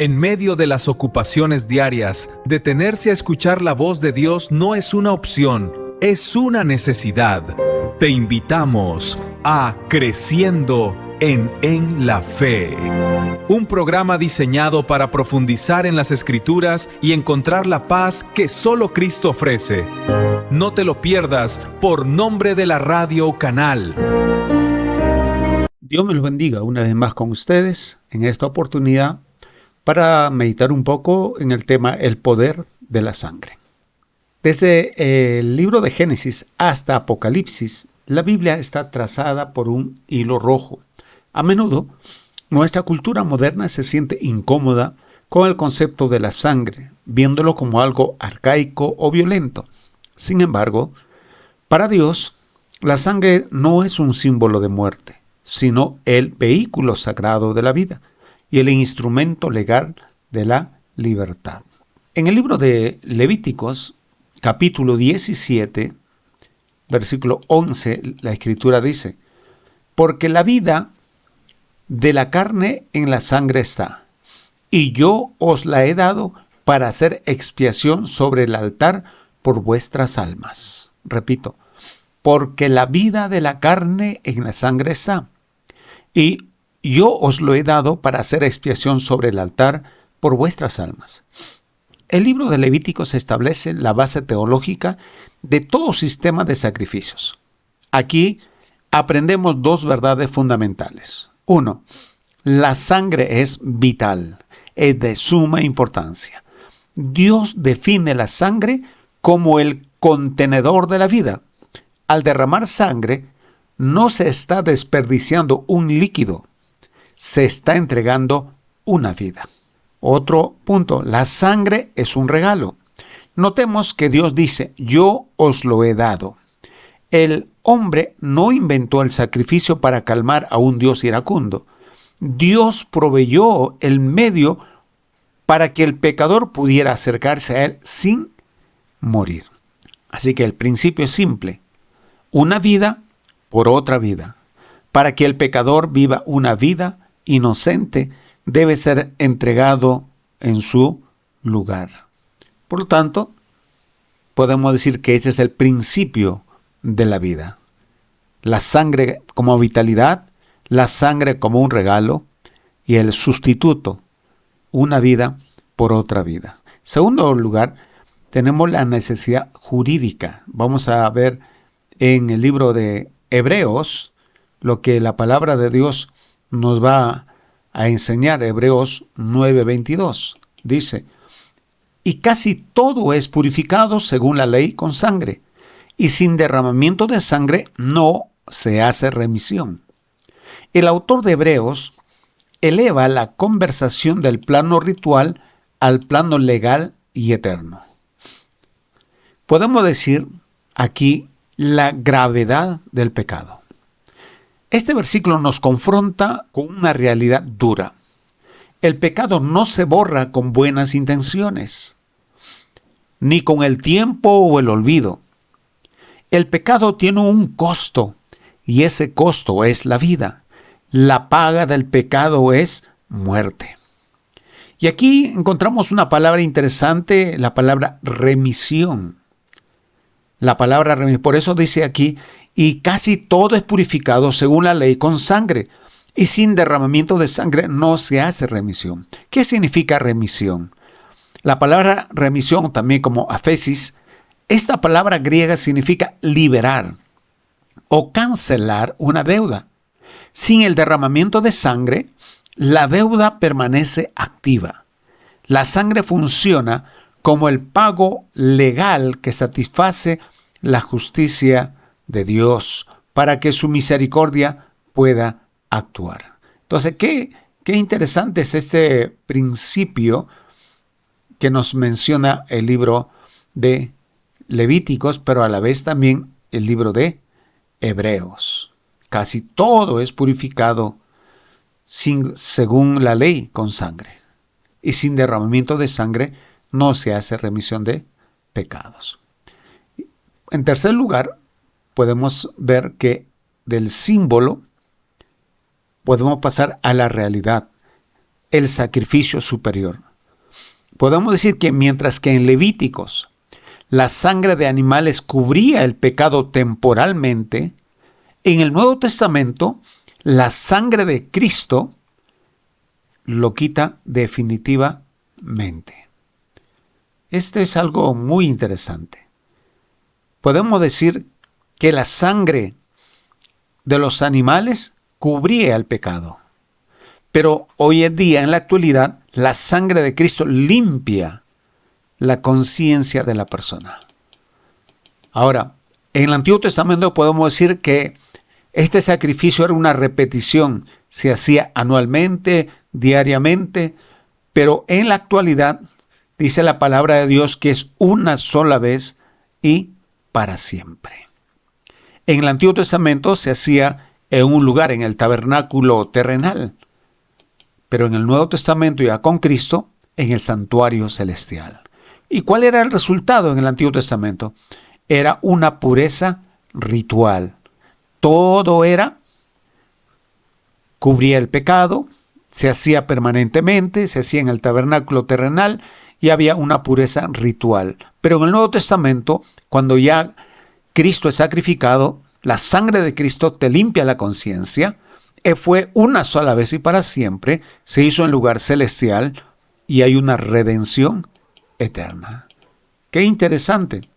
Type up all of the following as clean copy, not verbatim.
En medio de las ocupaciones diarias, detenerse a escuchar la voz de Dios no es una opción, es una necesidad. Te invitamos a Creciendo en la Fe, un programa diseñado para profundizar en las Escrituras y encontrar la paz que solo Cristo ofrece. No te lo pierdas por nombre de la radio o canal. Dios me los bendiga una vez más con ustedes en esta oportunidad para meditar un poco en el tema el poder de la sangre. Desde el libro de Génesis hasta Apocalipsis, la Biblia está trazada por un hilo rojo. A menudo, nuestra cultura moderna se siente incómoda con el concepto de la sangre, viéndolo como algo arcaico o violento. Sin embargo, para Dios, la sangre no es un símbolo de muerte, sino el vehículo sagrado de la vida y el instrumento legal de la libertad. En el libro de Levíticos, capítulo 17, versículo 11, la Escritura dice: porque la vida de la carne en la sangre está, y yo os la he dado para hacer expiación sobre el altar por vuestras almas. Repito, porque la vida de la carne en la sangre está, y yo os lo he dado para hacer expiación sobre el altar por vuestras almas. El libro de Levíticos establece la base teológica de todo sistema de sacrificios. Aquí aprendemos dos verdades fundamentales. Uno, la sangre es vital, es de suma importancia. Dios define la sangre como el contenedor de la vida. Al derramar sangre, no se está desperdiciando un líquido, se está entregando una vida. Otro punto, la sangre es un regalo. Notemos que Dios dice: yo os lo he dado. El hombre no inventó el sacrificio para calmar a un Dios iracundo. Dios proveyó el medio para que el pecador pudiera acercarse a Él sin morir. Así que el principio es simple: una vida por otra vida. Para que el pecador viva una vida inocente, debe ser entregado en su lugar. Por lo tanto, podemos decir que ese es el principio de la vida. La sangre como vitalidad, la sangre como un regalo y el sustituto, una vida por otra vida. Segundo lugar, tenemos la necesidad jurídica. Vamos a ver en el libro de Hebreos lo que la palabra de Dios nos va a enseñar. Hebreos 9:22 dice: y casi todo es purificado según la ley con sangre, y sin derramamiento de sangre no se hace remisión. El autor de Hebreos eleva la conversación del plano ritual al plano legal y eterno. Podemos decir aquí la gravedad del pecado. Este versículo nos confronta con una realidad dura. El pecado no se borra con buenas intenciones, ni con el tiempo o el olvido. El pecado tiene un costo, y ese costo es la vida. La paga del pecado es muerte. Y aquí encontramos una palabra interesante, la palabra remisión. La palabra remisión, por eso dice aquí: y casi todo es purificado según la ley con sangre, y sin derramamiento de sangre no se hace remisión. ¿Qué significa remisión? La palabra remisión, también como aphesis, esta palabra griega significa liberar o cancelar una deuda. Sin el derramamiento de sangre, la deuda permanece activa. La sangre funciona como el pago legal que satisface la justicia de Dios para que su misericordia pueda actuar. Entonces, qué interesante es este principio que nos menciona el libro de Levíticos, pero a la vez también el libro de Hebreos. Casi todo es purificado según la ley con sangre, y sin derramamiento de sangre no se hace remisión de pecados. En tercer lugar, podemos ver que del símbolo podemos pasar a la realidad. el sacrificio superior. Podemos decir que mientras que en Levíticos la sangre de animales cubría el pecado temporalmente, en el Nuevo Testamento la sangre de Cristo lo quita definitivamente. Este es algo muy interesante. Podemos decir que la sangre de los animales cubría el pecado. Pero hoy en día, en la actualidad, la sangre de Cristo limpia la conciencia de la persona. Ahora, en el Antiguo Testamento podemos decir que este sacrificio era una repetición, se hacía anualmente, diariamente, pero en la actualidad dice la palabra de Dios que es una sola vez y para siempre. En el Antiguo Testamento se hacía en un lugar, en el tabernáculo terrenal, pero en el Nuevo Testamento, ya con Cristo, en el santuario celestial. ¿Y cuál era el resultado en el Antiguo Testamento? Era una pureza ritual. Todo cubría el pecado, se hacía permanentemente, se hacía en el tabernáculo terrenal y había una pureza ritual. Pero en el Nuevo Testamento, cuando ya Cristo es sacrificado, la sangre de Cristo te limpia la conciencia, fue una sola vez y para siempre, se hizo en lugar celestial y hay una redención eterna. Qué interesante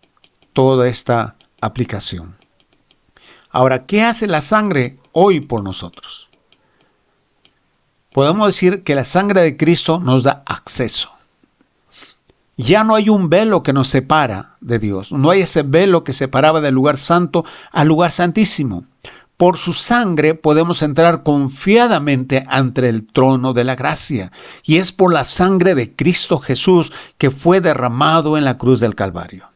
toda esta aplicación. Ahora, ¿qué hace la sangre hoy por nosotros? Podemos decir que la sangre de Cristo nos da acceso. Ya no hay un velo que nos separa de Dios. No hay ese velo que separaba del lugar santo al lugar santísimo. Por su sangre podemos entrar confiadamente ante el trono de la gracia. Y es por la sangre de Cristo Jesús que fue derramado en la cruz del Calvario.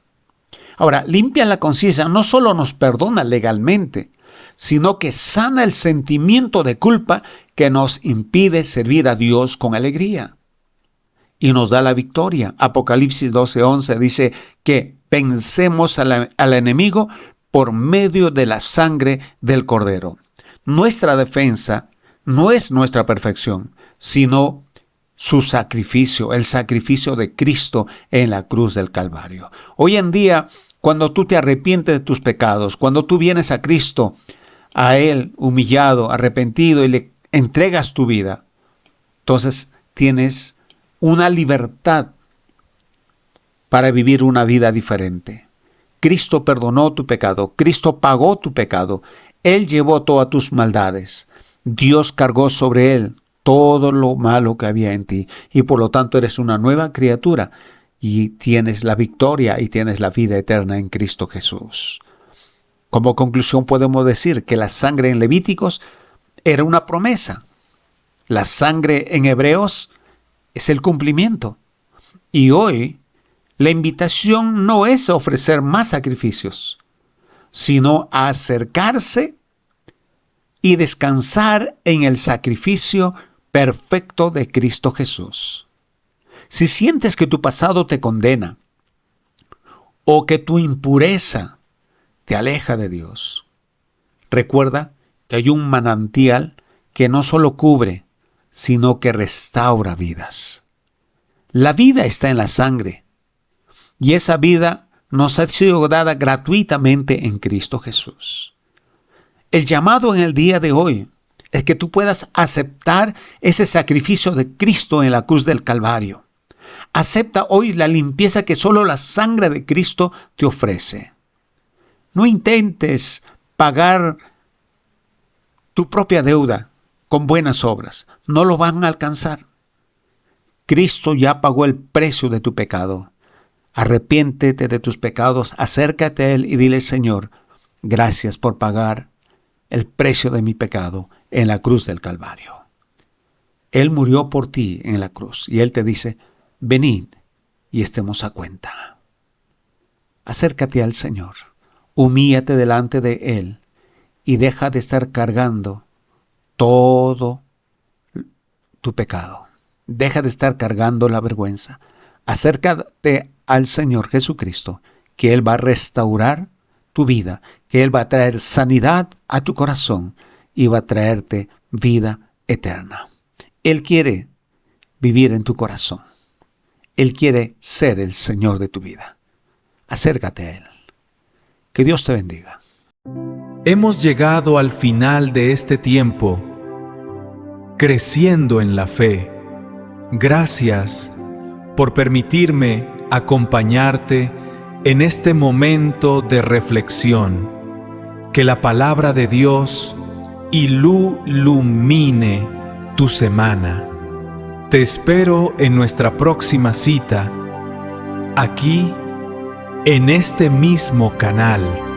Ahora, limpia la conciencia no solo nos perdona legalmente, sino que sana el sentimiento de culpa que nos impide servir a Dios con alegría. Y nos da la victoria. Apocalipsis 12:11 dice que vencemos al enemigo por medio de la sangre del Cordero. Nuestra defensa no es nuestra perfección, sino su sacrificio, el sacrificio de Cristo en la cruz del Calvario. Hoy en día, cuando tú te arrepientes de tus pecados, cuando tú vienes a Cristo, a Él humillado, arrepentido y le entregas tu vida, entonces tienes una libertad para vivir una vida diferente. Cristo perdonó tu pecado, Cristo pagó tu pecado, Él llevó todas tus maldades, Dios cargó sobre Él todo lo malo que había en ti y por lo tanto eres una nueva criatura y tienes la victoria y tienes la vida eterna en Cristo Jesús. Como conclusión podemos decir que la sangre en Levíticos era una promesa. La sangre en Hebreos es el cumplimiento. Y hoy la invitación no es a ofrecer más sacrificios, sino a acercarse y descansar en el sacrificio perfecto de Cristo Jesús. Si sientes que tu pasado te condena o que tu impureza te aleja de Dios, recuerda que hay un manantial que no solo cubre, sino que restaura vidas. La vida está en la sangre y esa vida nos ha sido dada gratuitamente en Cristo Jesús. El llamado en el día de hoy es que tú puedas aceptar ese sacrificio de Cristo en la cruz del Calvario. Acepta hoy la limpieza que solo la sangre de Cristo te ofrece. No intentes pagar tu propia deuda con buenas obras. No lo van a alcanzar. Cristo ya pagó el precio de tu pecado. Arrepiéntete de tus pecados, acércate a Él y dile: Señor, gracias por pagar el precio de mi pecado en la cruz del Calvario. Él murió por ti en la cruz y Él te dice: venid y estemos a cuenta. Acércate al Señor, humíllate delante de Él y deja de estar cargando todo tu pecado. Deja de estar cargando la vergüenza. Acércate al Señor Jesucristo, que Él va a restaurar tu vida, que Él va a traer sanidad a tu corazón y va a traerte vida eterna. Él quiere vivir en tu corazón. Él quiere ser el Señor de tu vida. Acércate a Él. Que Dios te bendiga. Hemos llegado al final de este tiempo, creciendo en la fe. Gracias por permitirme acompañarte en este momento de reflexión. Que la palabra de Dios ilumine tu semana. Te espero en nuestra próxima cita, aquí, en este mismo canal.